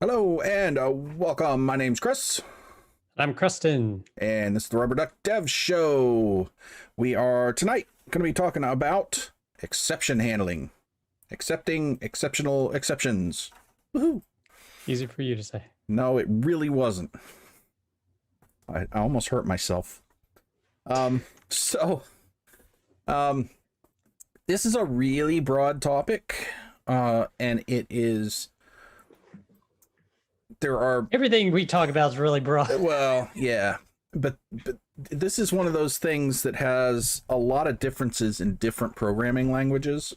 Hello and welcome. My name's Chris, I'm Kristen. and this is the Rubber Duck Dev Show. We are tonight going to be talking about exception handling, accepting exceptional exceptions. Woohoo! Easy for you to say. No, it really wasn't. I almost hurt myself. So, this is a really broad topic, and it is. There are Everything we talk about is really broad. well, yeah, but this is one of those things that has a lot of differences in different programming languages.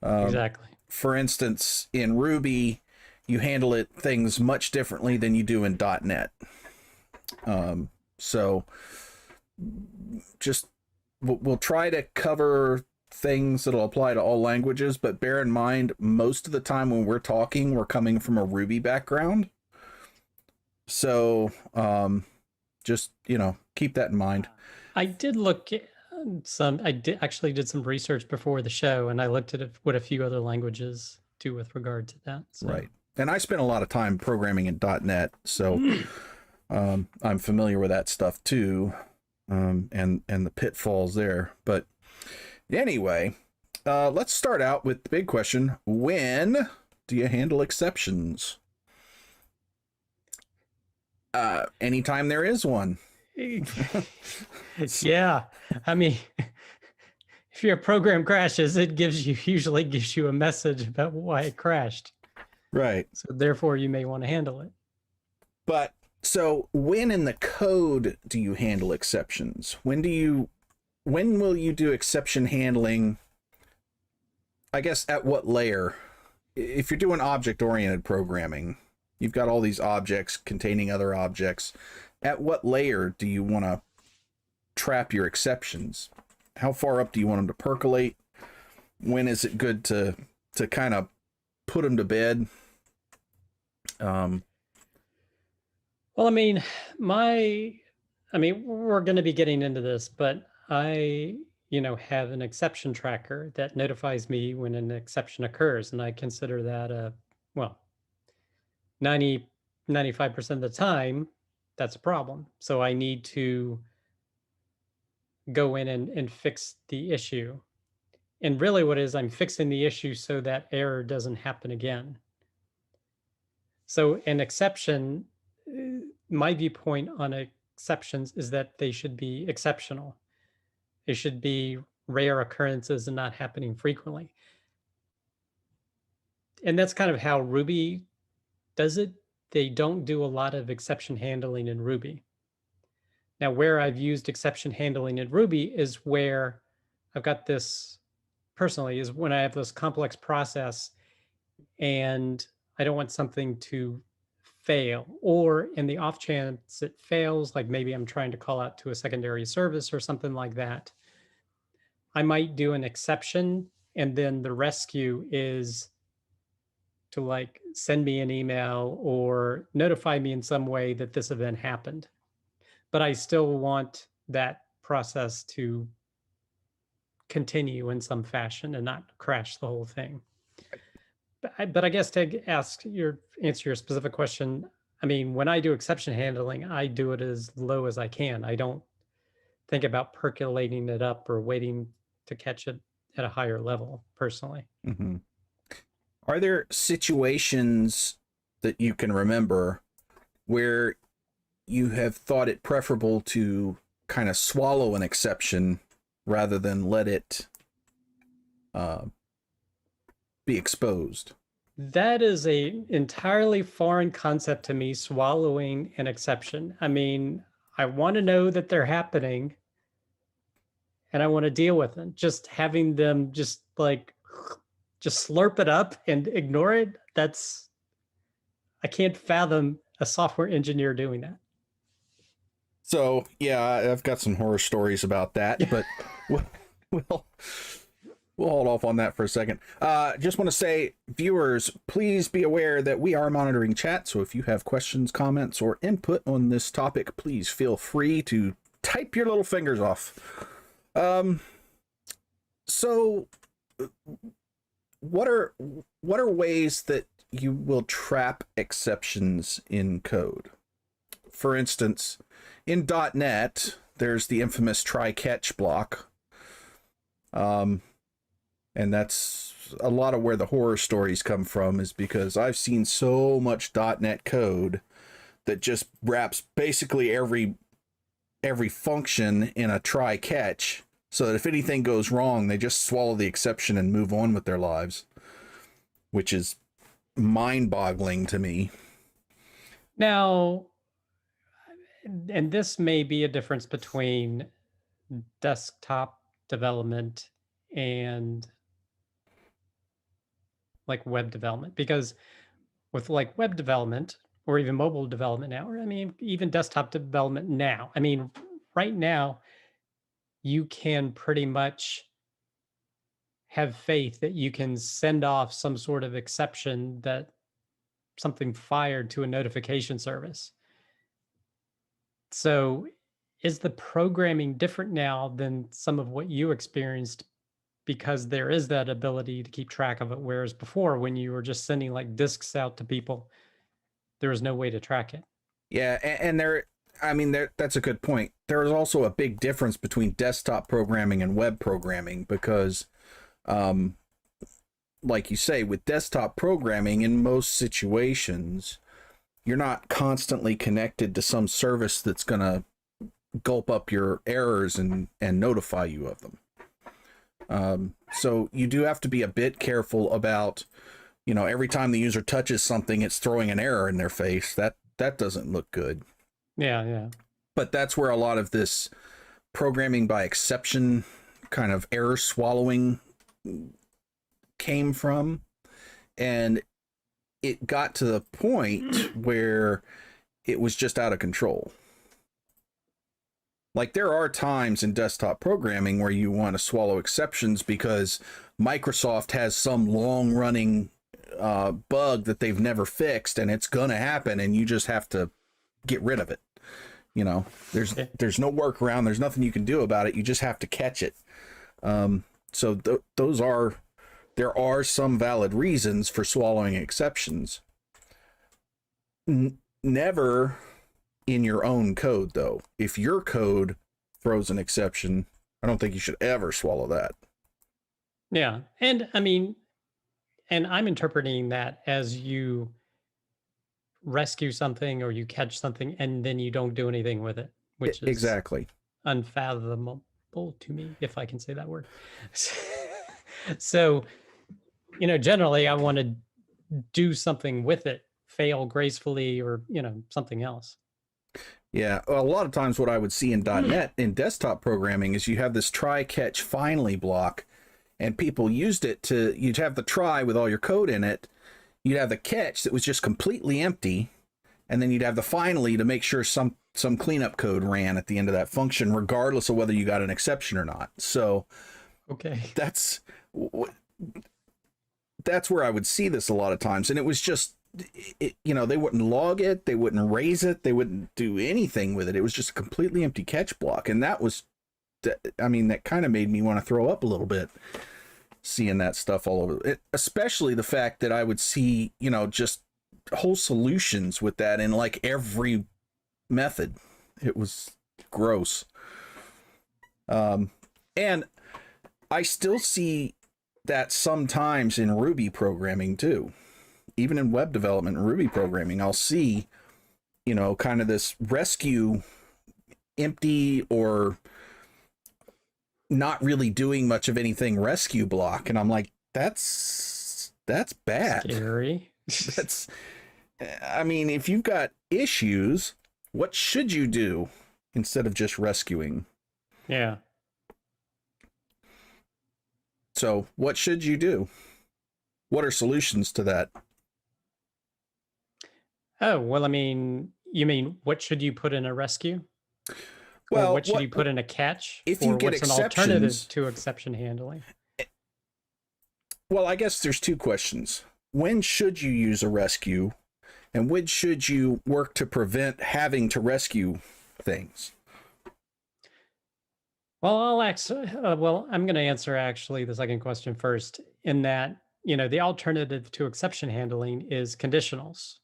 Exactly. For instance, in Ruby, you handle things much differently than you do in .NET. So just we'll try to cover things that'll apply to all languages, but bear in mind, most of the time when we're talking, we're coming from a Ruby background. So just, keep that in mind. I did look at did some research before the show, and I looked at what a few other languages do with regard to that. So. Right. And I spent a lot of time programming in .NET, so I'm familiar with that stuff too, and the pitfalls there. But anyway, let's start out with the big question. When do you handle exceptions? Anytime there is one. Yeah. I mean, if your program crashes, it usually gives you a message about why it crashed. Right. So therefore you may want to handle it. But so when in the code do you handle exceptions? When will you do exception handling? I guess at what layer? If you're doing object-oriented programming, you've got all these objects containing other objects. At what layer do you want to trap your exceptions? How far up do you want them to percolate? When is it good to kind of put them to bed? Well, I mean, we're going to be getting into this, but I, have an exception tracker that notifies me when an exception occurs. And I consider that 95% of the time, that's a problem. So I need to go in and fix the issue. And really what it is, I'm fixing the issue so that error doesn't happen again. So an exception, my viewpoint on exceptions is that they should be exceptional. They should be rare occurrences and not happening frequently. And that's kind of how Ruby does it. They don't do a lot of exception handling in Ruby. Now, where I've used exception handling in Ruby is where I've got this personally is when I have this complex process and I don't want something to fail, or in the off chance it fails, like maybe I'm trying to call out to a secondary service or something like that, I might do an exception, and then the rescue is to send me an email or notify me in some way that this event happened. But I still want that process to continue in some fashion and not crash the whole thing. But I guess to answer your specific question, I mean, when I do exception handling, I do it as low as I can. I don't think about percolating it up or waiting to catch it at a higher level, personally. Mm-hmm. Are there situations that you can remember where you have thought it preferable to kind of swallow an exception rather than let it be exposed? That is a entirely foreign concept to me, swallowing an exception. I mean, I want to know that they're happening and I want to deal with it. Just having them just slurp it up and ignore it, I can't fathom a software engineer doing that. So, yeah, I've got some horror stories about that, but we'll hold off on that for a second. Just want to say, viewers, please be aware that we are monitoring chat. So if you have questions, comments, or input on this topic, please feel free to type your little fingers off. So what are ways that you will trap exceptions in code. For instance, in .NET, there's the infamous try-catch block. And that's a lot of where the horror stories come from, is because I've seen so much .NET code that just wraps basically every function in a try-catch, so that if anything goes wrong, they just swallow the exception and move on with their lives, which is mind-boggling to me. Now, and this may be a difference between desktop development and like web development, because with like web development or even mobile development now, or I mean, even desktop development now, I mean, right now, you can pretty much have faith that you can send off some sort of exception that something fired to a notification service. So is the programming different now than some of what you experienced, because there is that ability to keep track of it, whereas before, when you were just sending like disks out to people, there was no way to track it? Yeah, and that's a good point. There is also a big difference between desktop programming and web programming, because like you say, with desktop programming, in most situations, you're not constantly connected to some service that's going to gulp up your errors and notify you of them. So you do have to be a bit careful about, every time the user touches something, it's throwing an error in their face. That doesn't look good. Yeah. But that's where a lot of this programming by exception kind of error swallowing came from. And it got to the point where it was just out of control. Like, there are times in desktop programming where you want to swallow exceptions because Microsoft has some long running bug that they've never fixed, and it's going to happen, and you just have to get rid of it. There's no workaround. There's nothing you can do about it. You just have to catch it. So there are some valid reasons for swallowing exceptions. Never in your own code, though. If your code throws an exception, I don't think you should ever swallow that. Yeah. And I mean, and I'm interpreting that as you rescue something or you catch something and then you don't do anything with it, which is exactly unfathomable to me, if I can say that word. So, generally I want to do something with it, fail gracefully, or, something else. Yeah, a lot of times what I would see in .NET in desktop programming is you have this try, catch, finally block, and people used it to, you'd have the try with all your code in it, you'd have the catch that was just completely empty, and then you'd have the finally to make sure some cleanup code ran at the end of that function, regardless of whether you got an exception or not. So okay, that's where I would see this a lot of times, and it was just, they wouldn't log it, they wouldn't raise it, they wouldn't do anything with it. It was just a completely empty catch block, and that kind of made me want to throw up a little bit, seeing that stuff all over it, especially the fact that I would see, just whole solutions with that in like every method. It was gross. And I still see that sometimes in Ruby programming too. Even in web development and Ruby programming, I'll see, kind of this rescue empty or not really doing much of anything rescue block. And I'm like, that's bad. Scary. If you've got issues, what should you do instead of just rescuing? Yeah. So what should you do? What are solutions to that? Oh, well, you mean what should you put in a rescue? Well, or what should you put in a catch? If you get what's an alternative to exception handling? Well, I guess there's two questions. When should you use a rescue? And when should you work to prevent having to rescue things? Well, I'm going to answer actually the second question first, in that the alternative to exception handling is conditionals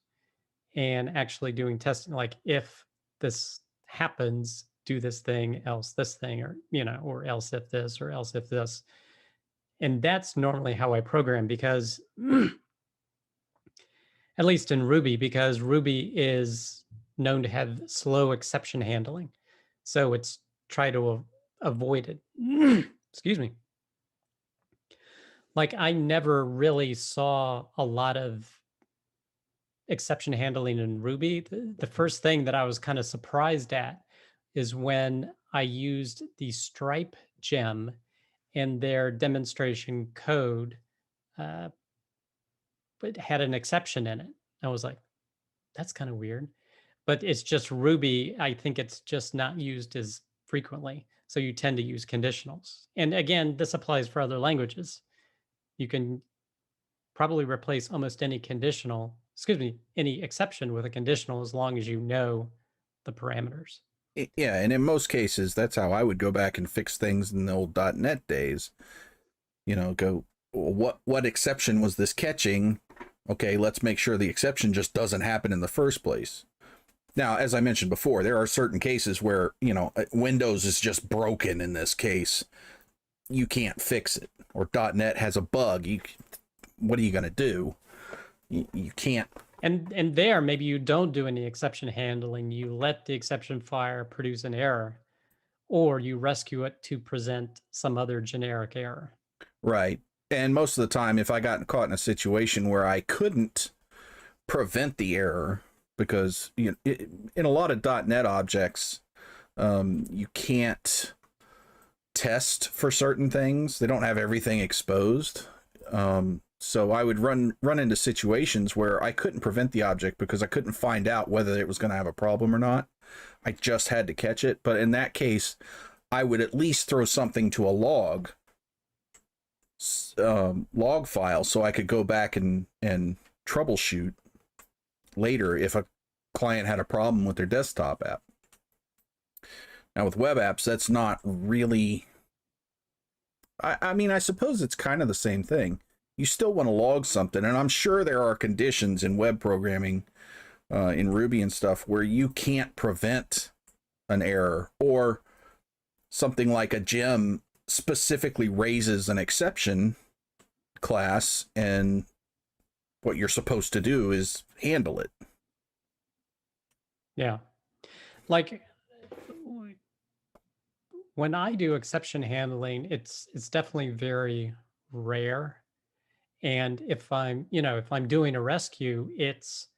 and actually doing testing. Like if this happens, do this thing, else this thing, or else if this, or else if this. And that's normally how I program because, at least in Ruby, because Ruby is known to have slow exception handling. So it's try to avoid it. Excuse me. Like I never really saw a lot of exception handling in Ruby. The first thing that I was kind of surprised at is when I used the Stripe gem in their demonstration code, uh, but had an exception in it. I was like, that's kind of weird. But it's just Ruby. I think it's just not used as frequently. So you tend to use conditionals. And again, this applies for other languages. You can probably replace almost any any exception with a conditional as long as you know the parameters. Yeah, and in most cases, that's how I would go back and fix things in the old .NET days. Go, what exception was this catching? Okay, let's make sure the exception just doesn't happen in the first place. Now, as I mentioned before, there are certain cases where, Windows is just broken in this case. You can't fix it. Or .NET has a bug. What are you going to do? You can't. And there, maybe you don't do any exception handling. You let the exception fire produce an error, or you rescue it to present some other generic error. Right. And most of the time, if I got caught in a situation where I couldn't prevent the error, because in a lot of .NET objects, you can't test for certain things. They don't have everything exposed. So I would run into situations where I couldn't prevent the object because I couldn't find out whether it was going to have a problem or not. I just had to catch it. But in that case, I would at least throw something to a log file so I could go back and troubleshoot later if a client had a problem with their desktop app. Now with web apps, that's not really, I mean, I suppose it's kind of the same thing. You still want to log something, and I'm sure there are conditions in web programming, in Ruby and stuff, where you can't prevent an error, or something like a gem specifically raises an exception class, and what you're supposed to do is handle it. Yeah. Like when I do exception handling, it's definitely very rare. And if I'm doing a rescue, it's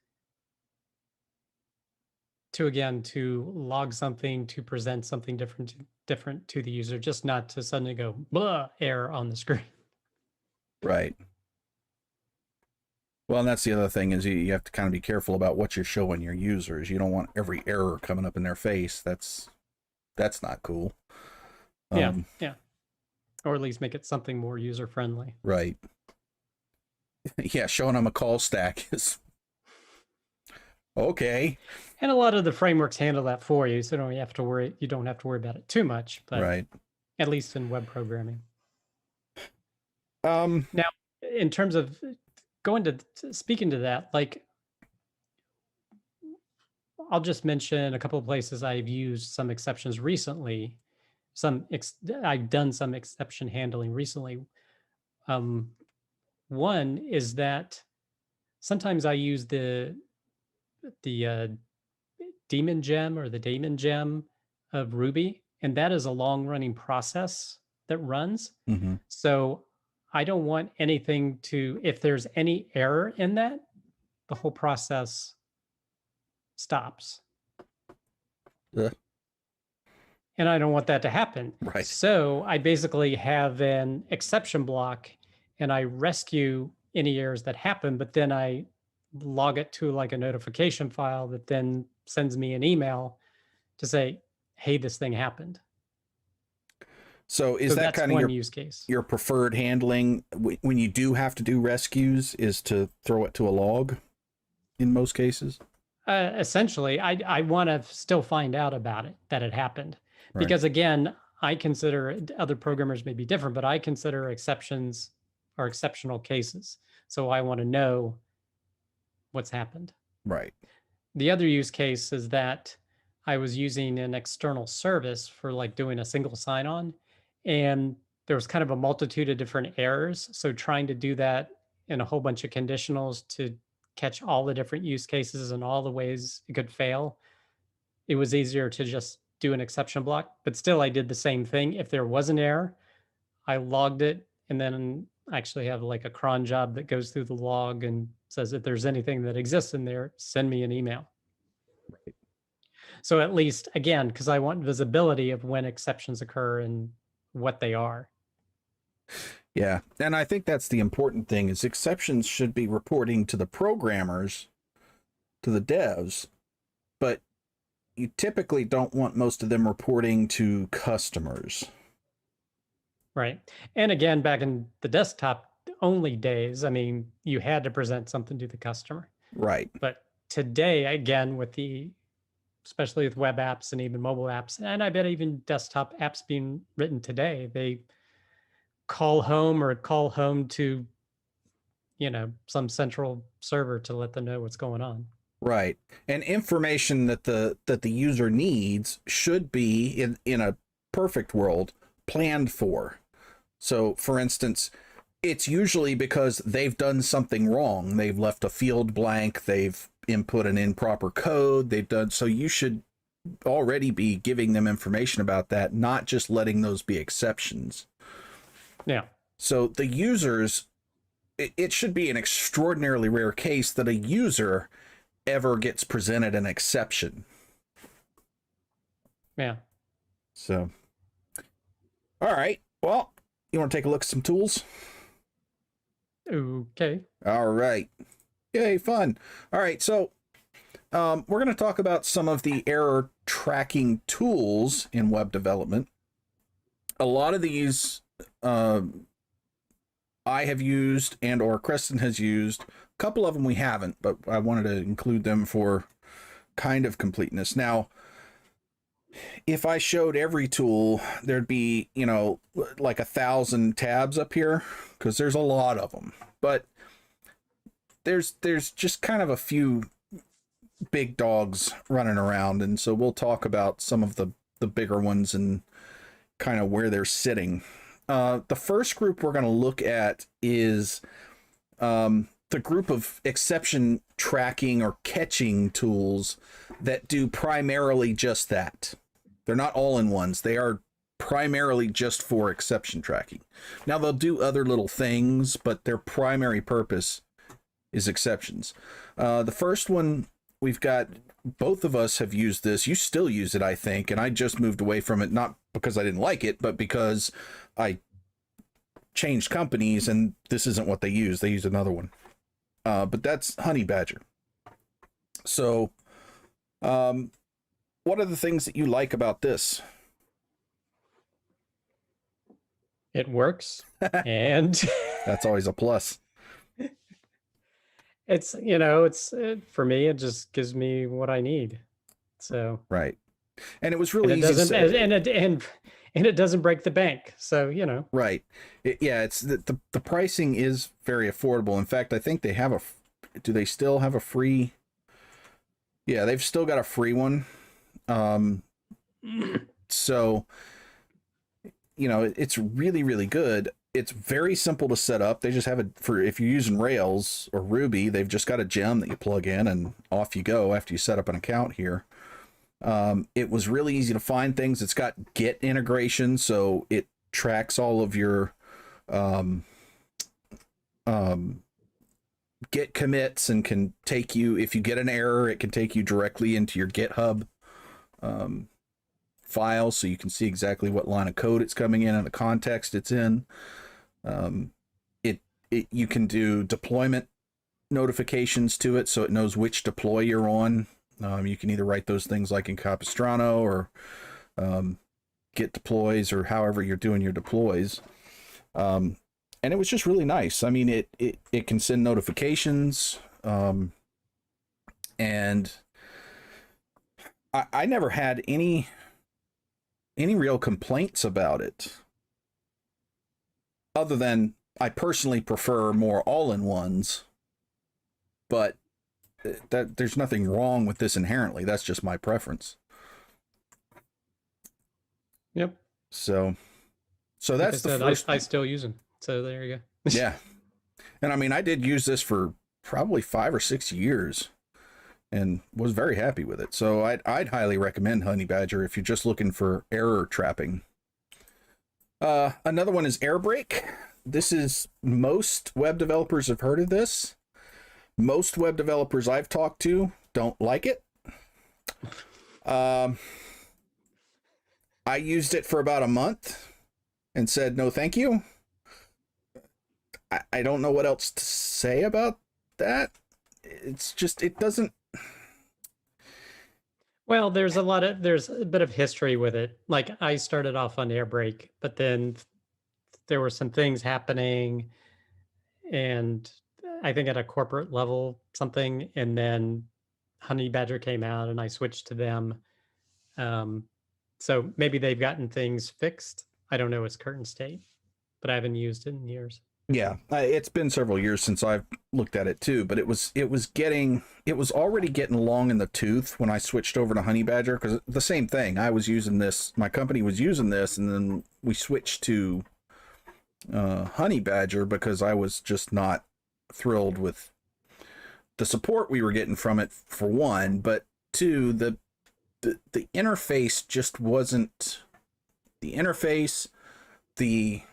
to log something, to present something different to the user, just not to suddenly go blah, error on the screen. Right. Well, and that's the other thing, is you have to kind of be careful about what you're showing your users. You don't want every error coming up in their face. That's not cool. Yeah. Or at least make it something more user friendly. Right. Yeah, showing them a call stack is okay. And a lot of the frameworks handle that for you, so you don't have to worry about it too much. But right. At least in web programming. Now, in terms of speaking to that, like I'll just mention a couple of places I've used some exceptions recently. I've done some exception handling recently. One is that sometimes I use the daemon gem or the daemon gem of Ruby, and that is a long running process that runs. Mm-hmm. So I don't want anything if there's any error in that, the whole process stops. And I don't want that to happen. Right. So I basically have an exception block, and I rescue any errors that happen, but then I log it to like a notification file that then sends me an email to say, hey, this thing happened. So that kind of use case? Your preferred handling when you do have to do rescues is to throw it to a log in most cases? Essentially, I want to still find out about it, that it happened. Right. Because again, I consider, other programmers may be different, but I consider exceptions are exceptional cases. So I want to know what's happened. Right. The other use case is that I was using an external service for like doing a single sign-on, and there was kind of a multitude of different errors. So trying to do that in a whole bunch of conditionals to catch all the different use cases and all the ways it could fail, it was easier to just do an exception block. But still, I did the same thing. If there was an error, I logged it, and then I actually have like a cron job that goes through the log and says if there's anything that exists in there, send me an email. Right. So at least, again, because I want visibility of when exceptions occur and what they are. Yeah. And I think that's the important thing is exceptions should be reporting to the programmers, to the devs, but you typically don't want most of them reporting to customers. Right. And again, back in the desktop only days, I mean, you had to present something to the customer. Right. But today, again, with the, especially with web apps and even mobile apps, and I bet even desktop apps being written today, they call home or call home to, you know, some central server to let them know what's going on. Right. And information that the user needs should be in a perfect world planned for. So for instance, it's usually because they've done something wrong. They've left a field blank, they've input an improper code, they've done, so you should already be giving them information about that, not just letting those be exceptions. Yeah. So the users, it should be an extraordinarily rare case that a user ever gets presented an exception. Yeah. So, all right. Well, you want to take a look at some tools? Okay. All right. Yay, fun. All right. So, we're going to talk about some of the error tracking tools in web development. A lot of these I have used and or Creston has used. A couple of them we haven't, but I wanted to include them for kind of completeness. Now, if I showed every tool, there'd be, you know, like 1,000 tabs up here because there's a lot of them. But there's just kind of a few big dogs running around, and so we'll talk about some of the bigger ones and kind of where they're sitting. The first group we're going to look at is the group of exception tracking or catching tools that do primarily just that. They're not all-in-ones. They are primarily just for exception tracking. Now, they'll do other little things, but their primary purpose is exceptions. The first one we've got, both of us have used this. You still use it, I think, and I just moved away from it, not because I didn't like it, but because I changed companies and this isn't what they use. They use another one. But that's Honey Badger. So, what are the things that you like about this? It works. And That's always a plus. it's, you know, it's for me, it just gives me what I need. So, Right. And it was and really it easy to doesn't, say. and it doesn't break the bank. So, you know, Right. Yeah, it's the pricing is very affordable. In fact, I think they have do they still have a free? Yeah, they've still got a free one. So, you know, it's really, really good. It's very simple to set up. They just have it for, if you're using Rails or Ruby, they've just got a gem that you plug in and off you go after you set up an account here. It was really easy to find things. It's got Git integration, so it tracks all of your Git commits and can take you, if you get an error, it can take you directly into your GitHub file, so you can see exactly what line of code it's coming in and the context it's in. You can do deployment notifications to it, so it knows which deploy you're on. You can either write those things like in Capistrano or Git deploys or however you're doing your deploys. And it was just really nice. I mean, it can send notifications, and I never had any real complaints about it, other than I personally prefer more all-in-ones, but that there's nothing wrong with this inherently. That's just my preference. Yep. So Like I that's the said, first I one. still use them. So there you go. Yeah. And I mean, I did use this for probably 5 or 6 years and was very happy with it. So I'd highly recommend Honey Badger if you're just looking for error trapping. Another one is Airbrake. This is, most web developers have heard of this. Most web developers I've talked to don't like it. I used it for about a month and said no thank you. I don't know what else to say about that. It's just, it doesn't. Well, there's a bit of history with it. Like I started off on Airbrake, but then there were some things happening, and I think at a corporate level something, and then Honey Badger came out, and I switched to them. Um, so maybe they've gotten things fixed. I don't know its current state, but I haven't used it in years. Yeah, it's been several years since I've looked at it too, but it was already getting long in the tooth when I switched over to Honey Badger, because the same thing. I was using this, my company was using this, and then we switched to Honey Badger because I was just not thrilled with the support we were getting from it, for one, but two, the interface just wasn't the interface, the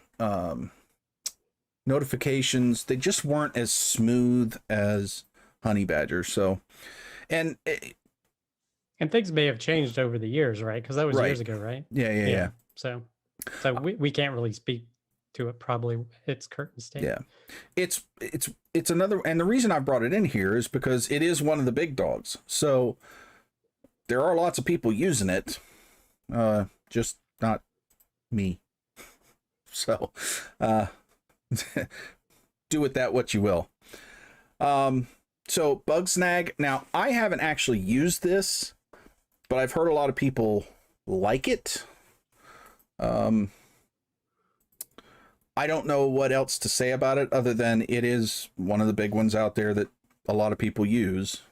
notifications, they just weren't as smooth as Honey Badger. So, and things may have changed over the years, right? Because that was right. years ago, right? Yeah. So we can't really speak to it, probably its current state. Yeah, it's another, and the reason I brought it in here is because it is one of the big dogs. So there are lots of people using it, just not me. So do with that what you will. So Bugsnag. Now, I haven't actually used this, but I've heard a lot of people like it. I don't know what else to say about it other than it is one of the big ones out there that a lot of people use.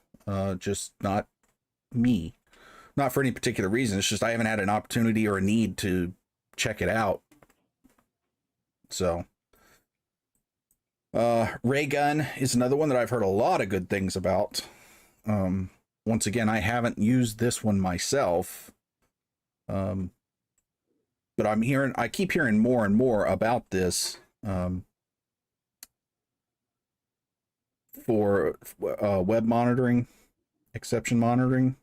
Just not me. Not for any particular reason. It's just I haven't had an opportunity or a need to check it out. So Raygun is another one that I've heard a lot of good things about. Once again, I haven't used this one myself. But I keep hearing more and more about this for web monitoring, exception monitoring.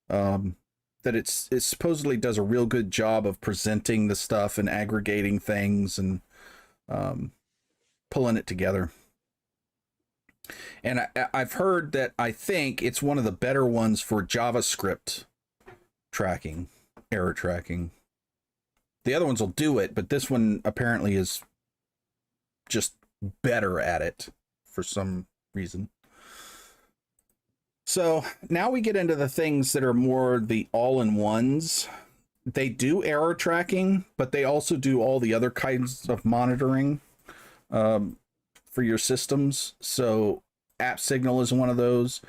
That it supposedly does a real good job of presenting the stuff and aggregating things and pulling it together. And I've heard that I think it's one of the better ones for JavaScript tracking, error tracking. The other ones will do it, but this one apparently is just better at it for some reason. So now we get into the things that are more the all-in-ones. They do error tracking, but they also do all the other kinds of monitoring for your systems. So App Signal is one of those.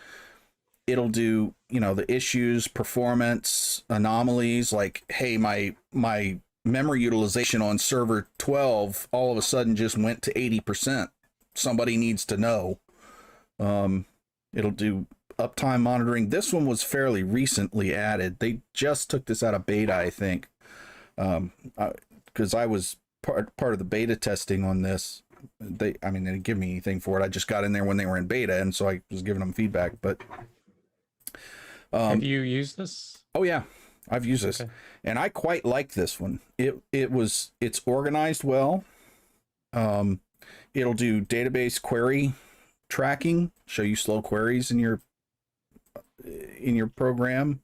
It'll do, the issues, performance, anomalies, like, hey, my memory utilization on server 12 all of a sudden just went to 80%. Somebody needs to know. It'll do uptime monitoring. This one was fairly recently added. They just took this out of beta, I think, because I was part of the beta testing on this. They didn't give me anything for it. I just got in there when they were in beta, and so I was giving them feedback. But have you used this? Oh yeah, I've used this, and I quite like this one. It's organized well. It'll do database query tracking, show you slow queries in your program.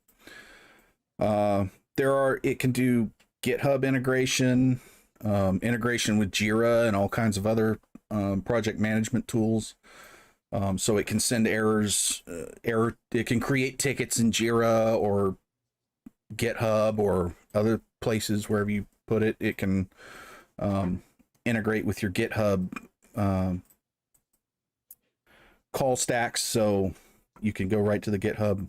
It can do GitHub integration, integration with Jira and all kinds of other project management tools. So it can send errors, it can create tickets in Jira or GitHub or other places, wherever you put it. It can integrate with your GitHub call stacks, so you can go right to the GitHub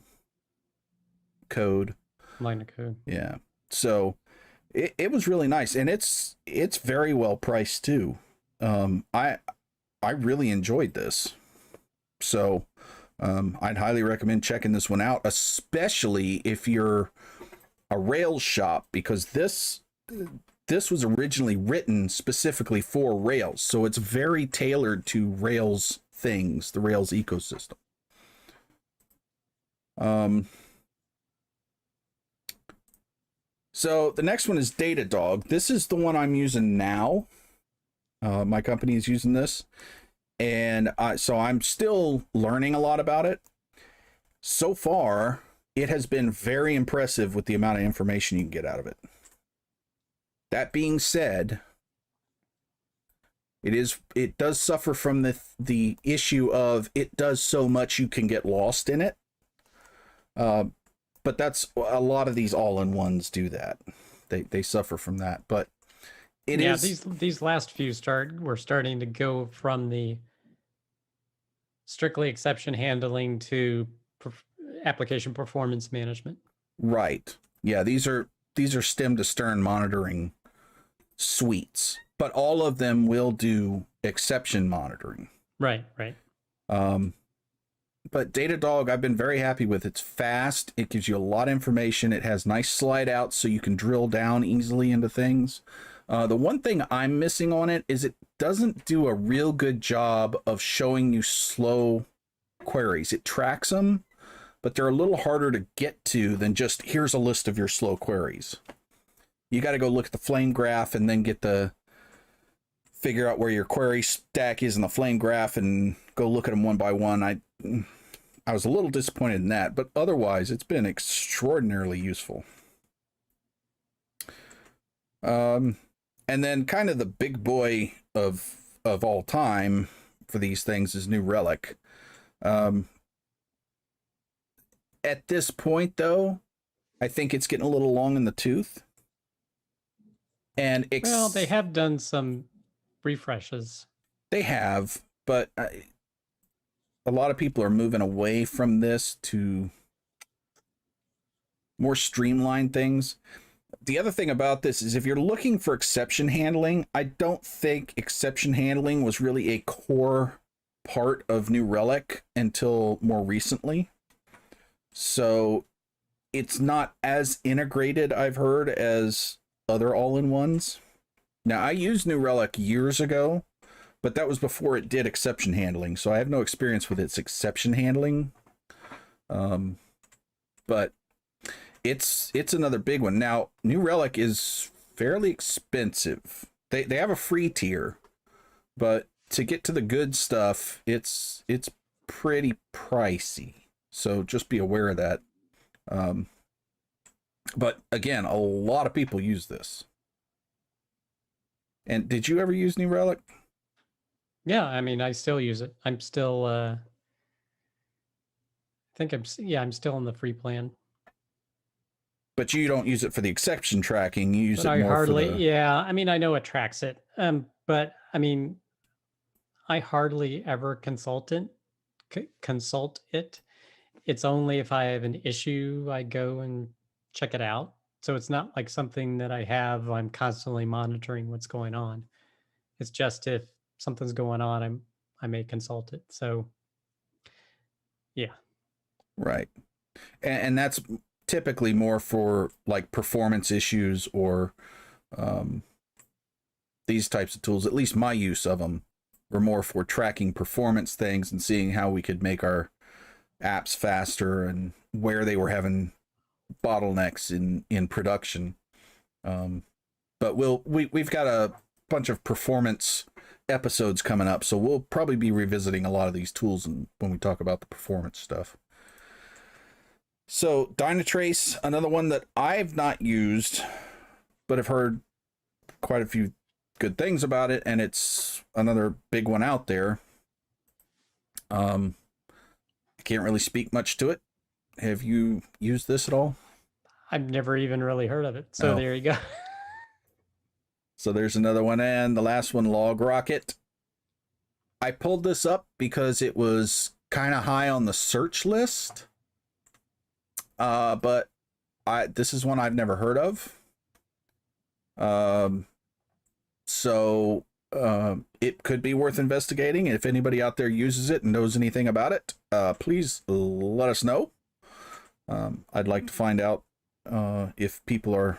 code. Line of code. Yeah. So it was really nice, and it's very well priced too. I really enjoyed this. So I'd highly recommend checking this one out, especially if you're a Rails shop, because this was originally written specifically for Rails. So it's very tailored to Rails things, the Rails ecosystem. So the next one is Datadog. This is the one I'm using now. My company is using this. And so I'm still learning a lot about it. So far, it has been very impressive with the amount of information you can get out of it. That being said, it does suffer from the issue of it does so much you can get lost in it. But that's a lot of these all-in-ones do that. They suffer from that. But these last few we're starting to go from the strictly exception handling to application performance management. Right. Yeah, these are stem to stern monitoring suites, but all of them will do exception monitoring. Right. But Datadog, I've been very happy with. It's fast. It gives you a lot of information. It has nice slide outs so you can drill down easily into things. The one thing I'm missing on it is it doesn't do a real good job of showing you slow queries. It tracks them, but they're a little harder to get to than just here's a list of your slow queries. You got to go look at the flame graph and then figure out where your query stack is in the flame graph and go look at them one by one. I was a little disappointed in that, but otherwise it's been extraordinarily useful. And then kind of the big boy of all time for these things is New Relic. At this point, though, I think it's getting a little long in the tooth. And well, they have done some refreshes. They have, but a lot of people are moving away from this to more streamlined things. The other thing about this is if you're looking for exception handling, I don't think exception handling was really a core part of New Relic until more recently. So it's not as integrated, I've heard, as other all-in-ones. Now, I used New Relic years ago, but that was before it did exception handling, so I have no experience with its exception handling. But it's another big one. Now, New Relic is fairly expensive. They have a free tier, but to get to the good stuff, it's pretty pricey. So just be aware of that. But again, a lot of people use this. And did you ever use New Relic? Yeah, I mean, I still use it. I'm still I think I'm still in the free plan. But you don't use it for the exception tracking. You use but it more for the... Yeah, I mean, I know it tracks it. But I mean, I hardly ever consult it. It's only if I have an issue, I go and check it out. So it's not like something that I'm constantly monitoring what's going on. It's just if something's going on, I may consult it. So yeah. Right. And that's typically more for like performance issues or these types of tools. At least my use of them were more for tracking performance things and seeing how we could make our apps faster and where they were having bottlenecks in production. But we've got a bunch of performance episodes coming up, so we'll probably be revisiting a lot of these tools when we talk about the performance stuff. So Dynatrace, another one that I've not used, but have heard quite a few good things about it, and it's another big one out there. I can't really speak much to it. Have you used this at all? I've never even really heard of it. So There you go. So there's another one, and the last one, Log Rocket. I pulled this up because it was kind of high on the search list, but this is one I've never heard of. So it could be worth investigating. If anybody out there uses it and knows anything about it, please let us know. I'd like to find out if people are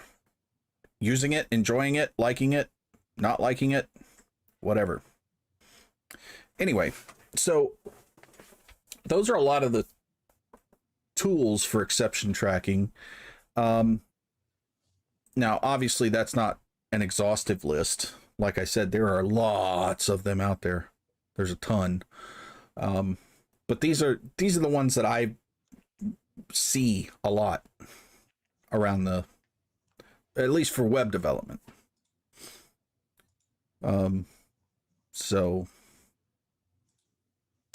using it, enjoying it, liking it, not liking it, whatever. Anyway, so those are a lot of the tools for exception tracking. Now, obviously, that's not an exhaustive list. Like I said, there are lots of them out there. There's a ton. But these are the ones that I see a lot around at least for web development. So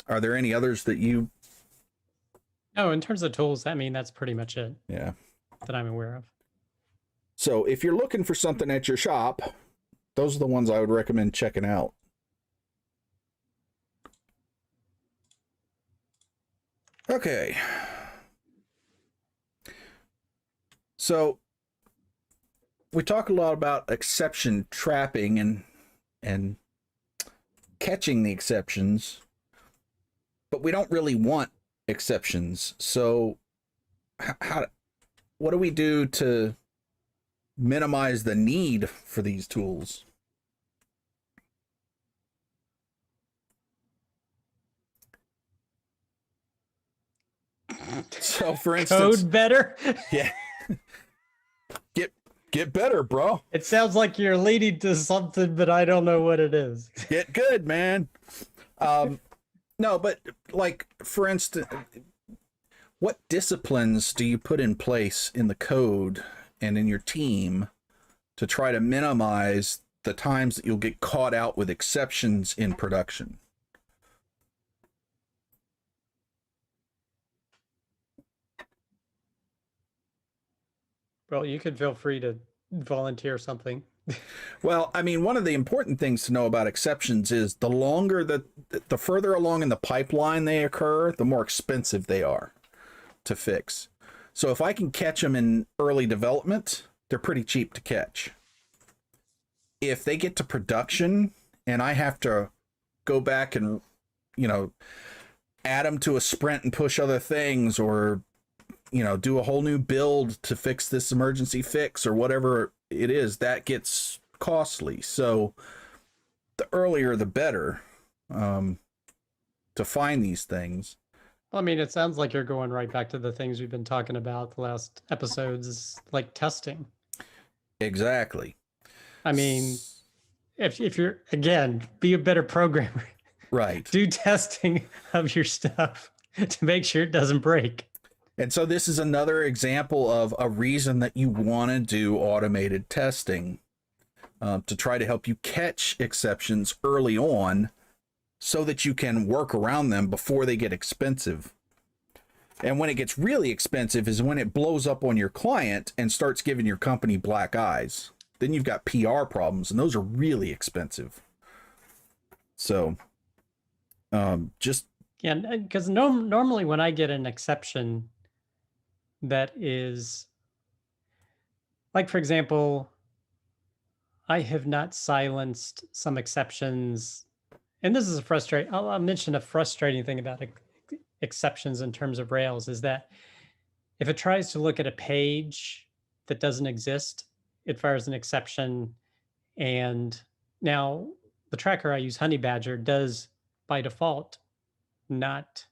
are there any others that you... Oh, in terms of tools, I mean, that's pretty much it. Yeah. That I'm aware of. So if you're looking for something at your shop, those are the ones I would recommend checking out. Okay. So we talk a lot about exception trapping and catching the exceptions, but we don't really want exceptions. So what do we do to minimize the need for these tools? So for instance, code better. Yeah. Get better, bro. It sounds like you're leading to something, but I don't know what it is. Get good, man. No, but like, for instance, what disciplines do you put in place in the code and in your team to try to minimize the times that you'll get caught out with exceptions in production? Well, you could feel free to volunteer something. Well, I mean, one of the important things to know about exceptions is the further along in the pipeline they occur, the more expensive they are to fix. So if I can catch them in early development, they're pretty cheap to catch. If they get to production and I have to go back and, add them to a sprint and push other things, or, do a whole new build to fix this emergency fix or whatever it is, that gets costly. So the earlier the better, to find these things. Well, I mean, it sounds like you're going right back to the things we've been talking about the last episodes, like testing. Exactly. I mean, if you're, again, be a better programmer. Right. Do testing of your stuff to make sure it doesn't break. And so this is another example of a reason that you want to do automated testing, to try to help you catch exceptions early on so that you can work around them before they get expensive. And when it gets really expensive is when it blows up on your client and starts giving your company black eyes. Then you've got PR problems, and those are really expensive. So just... Yeah, because normally when I get an exception that is, like, for example, I have not silenced some exceptions, and this is a frustrating, I'll mention a frustrating thing about exceptions in terms of Rails is that if it tries to look at a page that doesn't exist, it fires an exception. And now the tracker I use, Honey Badger, does by default not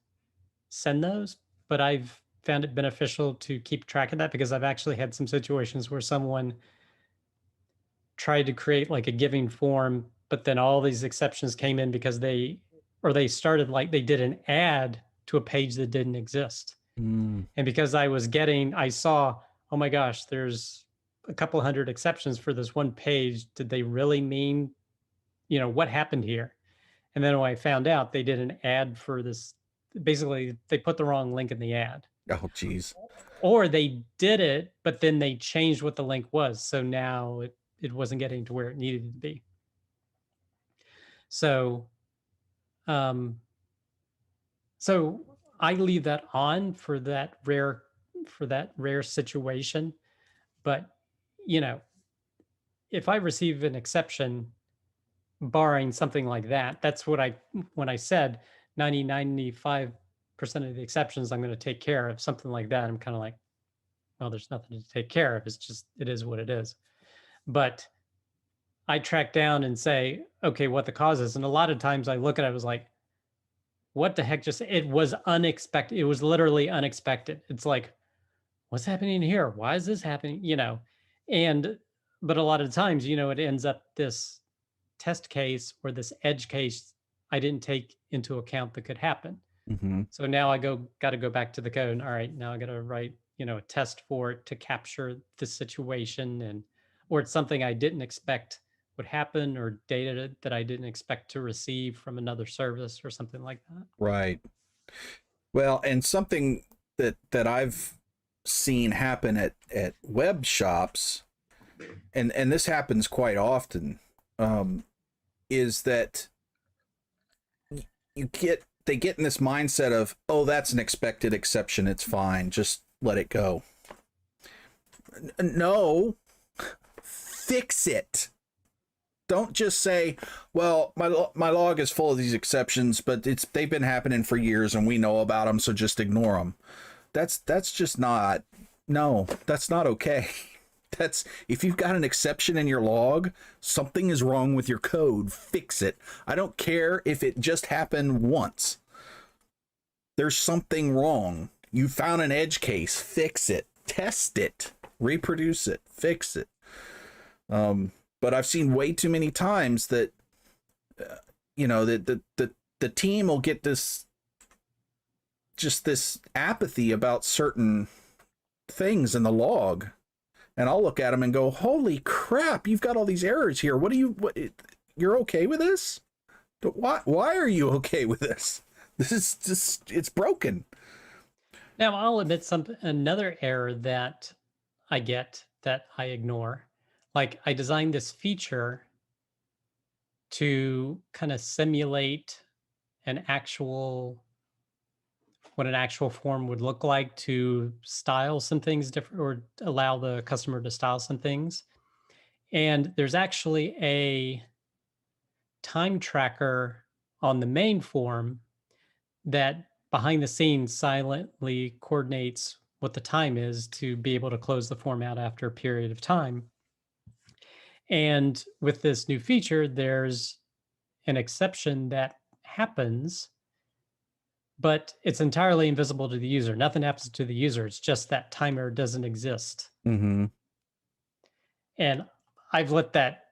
send those, but I've found it beneficial to keep track of that because I've actually had some situations where someone tried to create like a giving form, but then all these exceptions came in because they started like they did an add to a page that didn't exist. And because I saw, oh my gosh, there's a couple hundred exceptions for this one page. Did they really mean, what happened here? And then when I found out they did an ad for this, basically they put the wrong link in the ad. Oh, geez. Or they did it, but then they changed what the link was. So now it wasn't getting to where it needed to be. So, um, so I leave that on for that rare situation. But you know, if I receive an exception, barring something like that, that's what when I said 95% of the exceptions I'm going to take care of, something like that. I'm kind of like, well, there's nothing to take care of. It's just, it is what it is. But I track down and say, okay, what the cause is. And a lot of times I look at it, I was like, what the heck just, it was unexpected. It was literally unexpected. It's like, what's happening here? Why is this happening? And, but a lot of times, it ends up this test case or this edge case I didn't take into account that could happen. Mm-hmm. So now I got to go back to the code. And, all right, now I got to write, a test for it to capture the situation, or it's something I didn't expect would happen, or data that I didn't expect to receive from another service or something like that. Right. Well, and something that I've seen happen at web shops, and this happens quite often, is that they get in this mindset of, oh, that's an expected exception, it's fine, just let it go. No, fix it. Don't just say, well, my log is full of these exceptions, but they've been happening for years and we know about them, so just ignore them. That's just not, no, that's not okay. That's, if you've got an exception in your log, something is wrong with your code. Fix it. I don't care if it just happened once. There's something wrong. You found an edge case. Fix it. Test it. Reproduce it. Fix it. But I've seen way too many times that, the team will get this apathy about certain things in the log. And I'll look at them and go, holy crap, you've got all these errors here. You're okay with this? Why are you okay with this? This is just, it's broken. Now, I'll admit another error that I get that I ignore. Like, I designed this feature to kind of simulate what an actual form would look like, to style some things different, or allow the customer to style some things. And there's actually a time tracker on the main form that behind the scenes silently coordinates what the time is to be able to close the form out after a period of time. And with this new feature, there's an exception that happens, but it's entirely invisible to the user. Nothing happens to the user. It's just that timer doesn't exist. Mm-hmm. And I've let that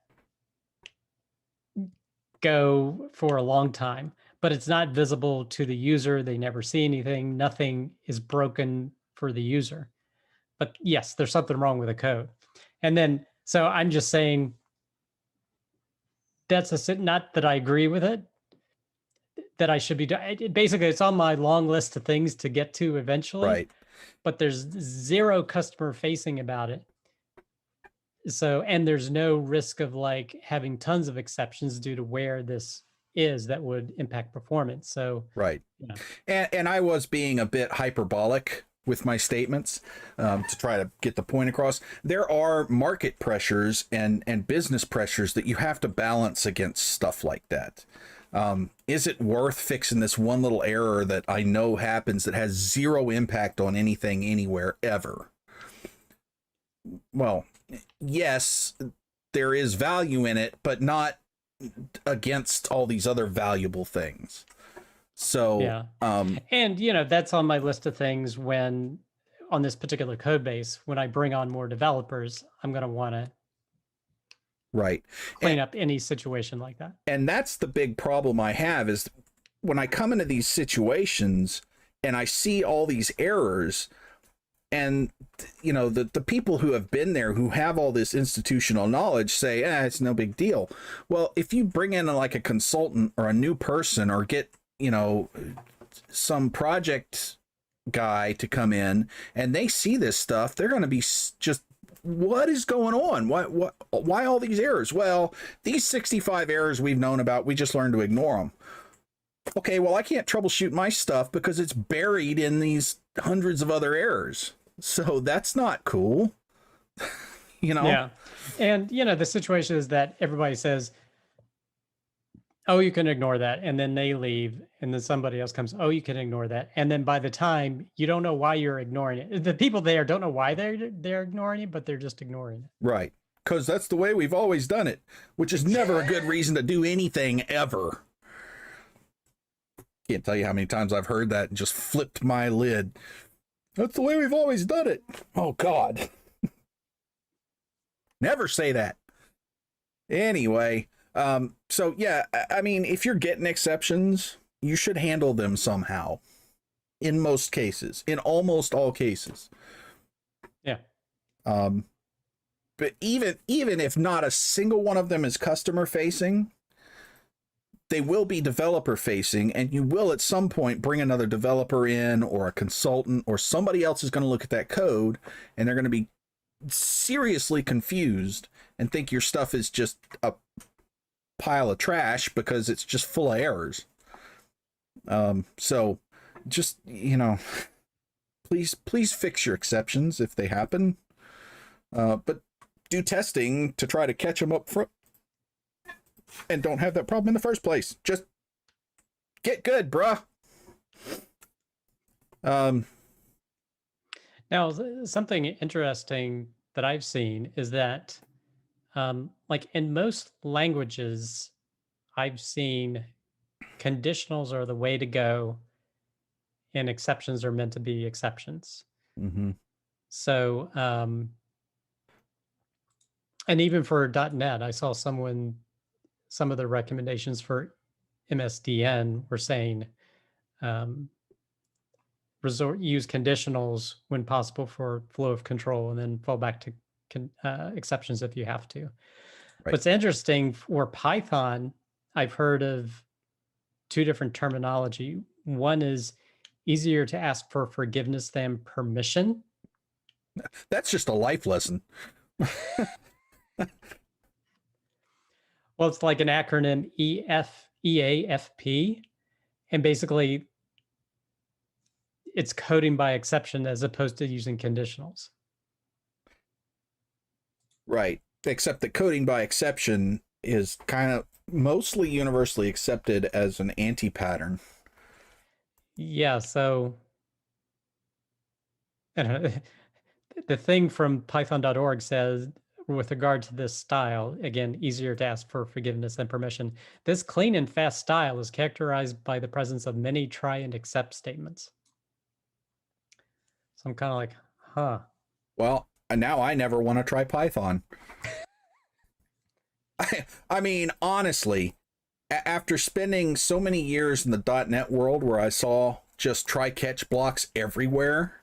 go for a long time, but it's not visible to the user. They never see anything. Nothing is broken for the user. But yes, there's something wrong with the code. And then, so I'm just saying, not that I agree with it, that I should be doing. Basically, it's on my long list of things to get to eventually. Right. But there's zero customer facing about it. So, and there's no risk of like having tons of exceptions due to where this is that would impact performance. So, right. And I was being a bit hyperbolic with my statements to try to get the point across. There are market pressures and business pressures that you have to balance against stuff like that. Is it worth fixing this one little error that I know happens that has zero impact on anything anywhere ever? Well, yes, there is value in it, but not against all these other valuable things. So, yeah. And, that's on my list of things when on this particular code base, when I bring on more developers, I'm going to want to clean up any situation like that. And that's the big problem I have, is when I come into these situations and I see all these errors, and the people who have been there, who have all this institutional knowledge, say, it's no big deal. Well, if you bring in like a consultant or a new person, or get some project guy to come in and they see this stuff, they're going to be just what is going on? Why all these errors? Well, these 65 errors we've known about, we just learned to ignore them. Okay, well, I can't troubleshoot my stuff because it's buried in these hundreds of other errors. So that's not cool. Yeah. And, the situation is that everybody says, oh, you can ignore that. And then they leave. And then somebody else comes, oh, you can ignore that. And then by the time, you don't know why you're ignoring it. The people there don't know why they're ignoring it, but they're just ignoring it. Right. Because that's the way we've always done it, which is never a good reason to do anything ever. Can't tell you how many times I've heard that and just flipped my lid. That's the way we've always done it. Oh, God. Never say that. Anyway, so yeah, I mean, if you're getting exceptions, you should handle them somehow. In most cases, in almost all cases. Yeah. But even if not a single one of them is customer facing, they will be developer facing, and you will at some point bring another developer in, or a consultant, or somebody else is going to look at that code, and they're going to be seriously confused and think your stuff is just a pile of trash because it's just full of errors. So just, please fix your exceptions if they happen. But do testing to try to catch them up front and don't have that problem in the first place. Just get good, bruh. Now, something interesting that I've seen is that, like in most languages, I've seen conditionals are the way to go, and exceptions are meant to be exceptions. Mm-hmm. So, and even for .NET, I saw some of the recommendations for MSDN were saying use conditionals when possible for flow of control, and then fall back to exceptions if you have to. Right. What's interesting for Python, I've heard of two different terminology. One is easier to ask for forgiveness than permission. That's just a life lesson. Well, it's like an acronym EAFP, and basically it's coding by exception as opposed to using conditionals. Right. Except that coding by exception is kind of mostly universally accepted as an anti-pattern. Yeah, so the thing from python.org says, with regard to this style, again, easier to ask for forgiveness than permission. This clean and fast style is characterized by the presence of many try and accept statements. So I'm kind of like, huh. Well, now I never want to try Python. I mean, honestly, after spending so many years in the .NET world where I saw just try-catch blocks everywhere,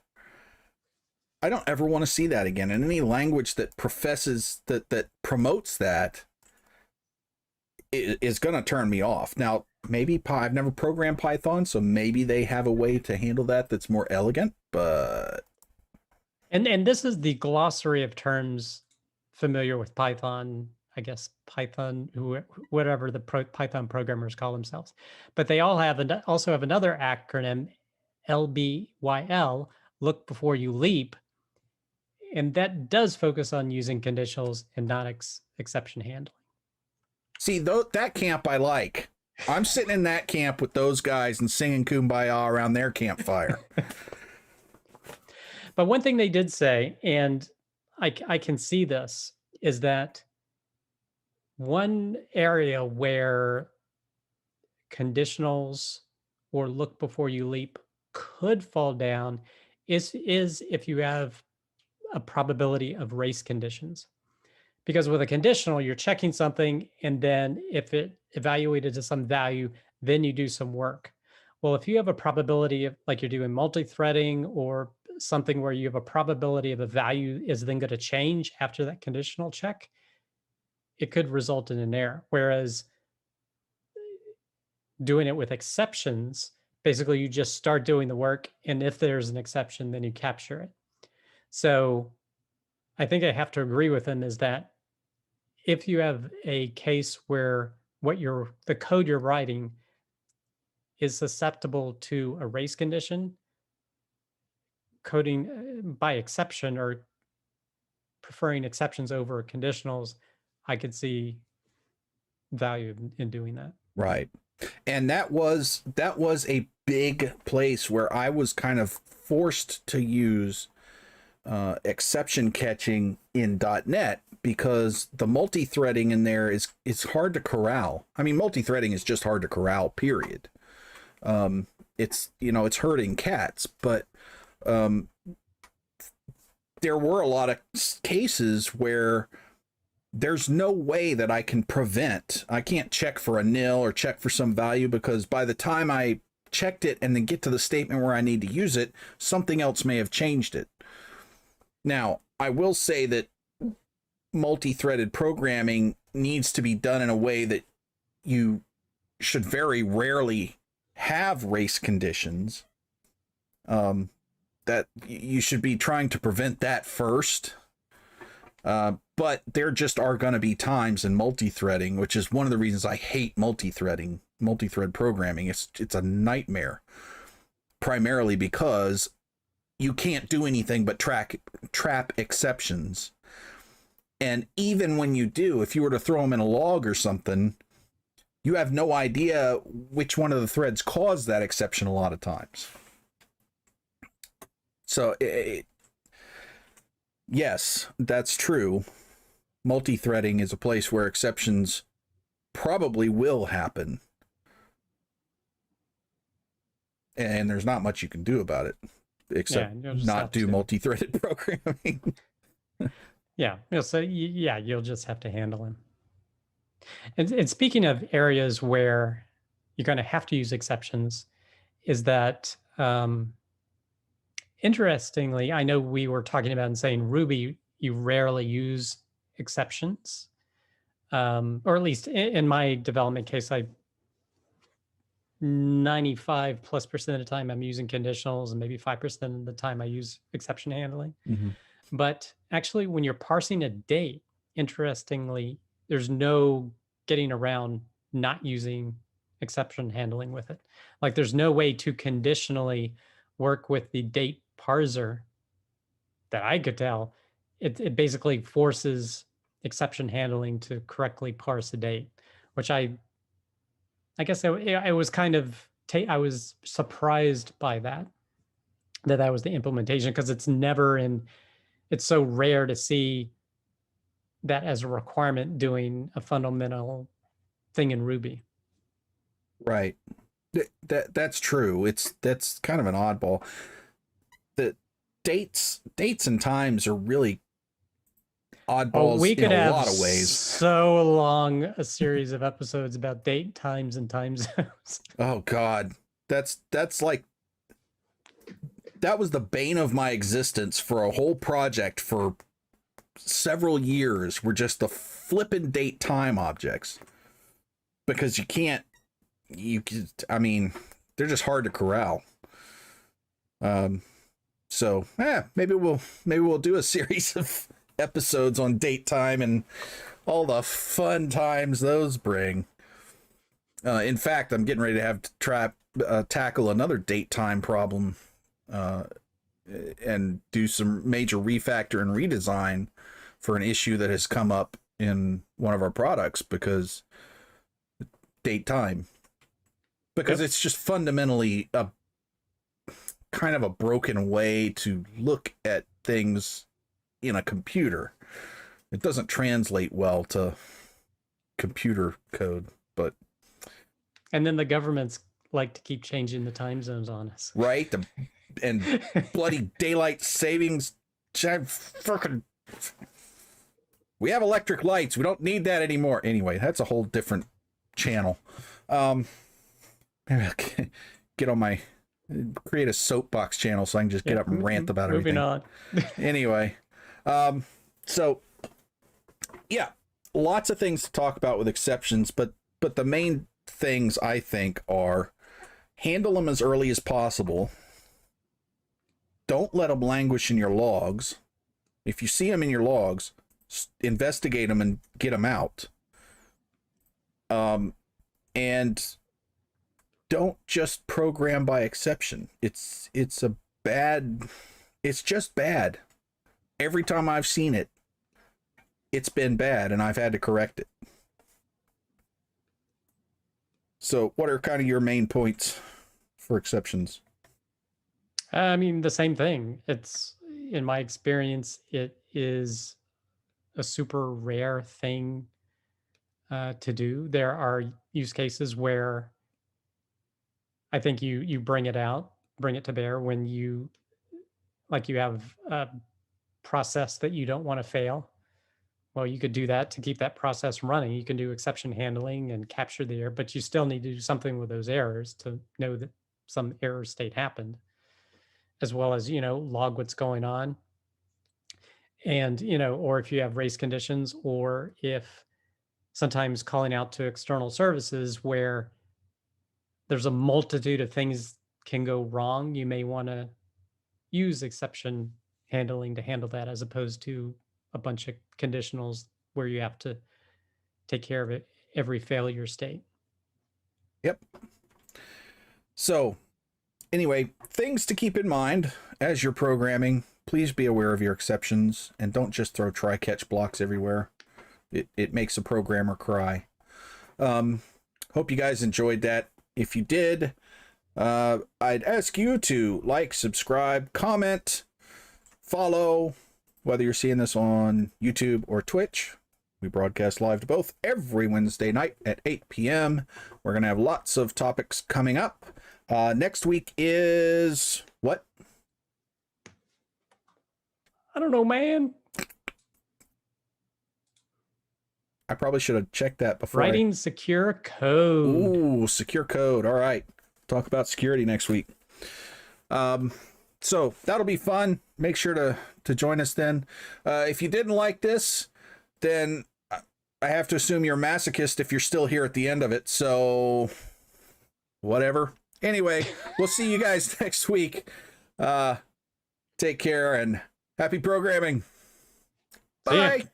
I don't ever want to see that again. And any language that professes that promotes that is going to turn me off. Now, maybe I've never programmed Python, so maybe they have a way to handle that that's more elegant, but... And this is the glossary of terms familiar with Python, I guess Python, whatever the Python programmers call themselves. But they all also have another acronym, LBYL, look before you leap. And that does focus on using conditionals and not exception handling. See, that camp I like. I'm sitting in that camp with those guys and singing Kumbaya around their campfire. But one thing they did say, and I can see this, is that one area where conditionals or look before you leap could fall down is if you have a probability of race conditions. Because with a conditional, you're checking something, and then if it evaluated to some value, then you do some work. Well, if you have a probability of, like you're doing multi-threading or something where you have a probability of a value is then going to change after that conditional check, it could result in an error. Whereas doing it with exceptions, basically you just start doing the work, and if there's an exception, then you capture it. So I think I have to agree with him is that if you have a case where the code you're writing is susceptible to a race condition, coding by exception or preferring exceptions over conditionals, I could see value in doing that. Right. And that was a big place where I was kind of forced to use exception catching in .NET, because the multi-threading in there is hard to corral. I mean, multi-threading is just hard to corral, period. It's, you know, it's herding cats, but there were a lot of cases where there's no way that I can't check for a nil or check for some value, because by the time I checked it and then get to the statement where I need to use it, something else may have changed it. Now, I will say that multi-threaded programming needs to be done in a way that you should very rarely have race conditions. That you should be trying to prevent that first. But there just are going to be times in multi-threading, which is one of the reasons I hate multi-thread programming. It's a nightmare, primarily because you can't do anything but trap exceptions. And even when you do, if you were to throw them in a log or something, you have no idea which one of the threads caused that exception a lot of times. So yes, that's true. Multi-threading is a place where exceptions probably will happen. And there's not much you can do about it, except not do multi-threaded programming. Yeah. So you'll just have to handle him. And speaking of areas where you're going to have to use exceptions, is that interestingly, I know we were talking about and saying Ruby, you rarely use exceptions, or at least in my development case, 95+% of the time I'm using conditionals, and maybe 5% of the time I use exception handling. Mm-hmm. But actually, when you're parsing a date, interestingly, there's no getting around not using exception handling with it. Like there's no way to conditionally work with the date parser that I could tell. It basically forces exception handling to correctly parse a date, which I guess I was kind of, I was surprised by that was the implementation, because it's so rare to see that as a requirement doing a fundamental thing in Ruby. Right. That's true. That's kind of an oddball. The dates and times are really oddballs we could in a have lot of ways. So long a series of episodes about date, times, and time zones. Oh God, that's like, that was the bane of my existence for a whole project for several years, were just the flippin' date time objects, because I mean, they're just hard to corral. So maybe we'll do a series of episodes on date time and all the fun times those bring. In fact, I'm getting ready to have to tackle another date time problem, and do some major refactor and redesign for an issue that has come up in one of our products, because date time, because it's just fundamentally a kind of a broken way to look at things in a computer. It doesn't translate well to computer code, but and then the governments like to keep changing the time zones on us, right? And bloody daylight savings, we have electric lights, we don't need that anymore. Anyway, that's a whole different channel. Maybe I'll get on my, create a soapbox channel so I can just get up and rant about everything. Moving on. Anyway, so yeah, lots of things to talk about with exceptions, but the main things I think are: handle them as early as possible, don't let them languish in your logs, If you see them in your logs, investigate them and get them out. And don't just program by exception. It's just bad. Every time I've seen it, it's been bad, and I've had to correct it. So what are kind of your main points for exceptions? I mean, the same thing. It's, in my experience, it is a super rare thing to do. There are use cases where I think you bring it to bear when you have a process that you don't want to fail. Well, you could do that to keep that process running. You can do exception handling and capture the error, but you still need to do something with those errors to know that some error state happened, as well as, log what's going on. And, or if you have race conditions, or if sometimes calling out to external services where there's a multitude of things can go wrong, you may want to use exception handling to handle that, as opposed to a bunch of conditionals where you have to take care of it every failure state. Yep. So anyway, things to keep in mind as you're programming. Please be aware of your exceptions and don't just throw try-catch blocks everywhere. It makes a programmer cry. Hope you guys enjoyed that. If you did, I'd ask you to like, subscribe, comment, follow, whether you're seeing this on YouTube or Twitch. We broadcast live to both every Wednesday night at 8 p.m. We're going to have lots of topics coming up. Next week is what? I don't know, man. I probably should have checked that before. Writing secure code. Ooh, secure code. All right. Talk about security next week. So that'll be fun. Make sure to join us then. If you didn't like this, then I have to assume you're a masochist if you're still here at the end of it. So whatever. Anyway, we'll see you guys next week. Take care and happy programming. Bye.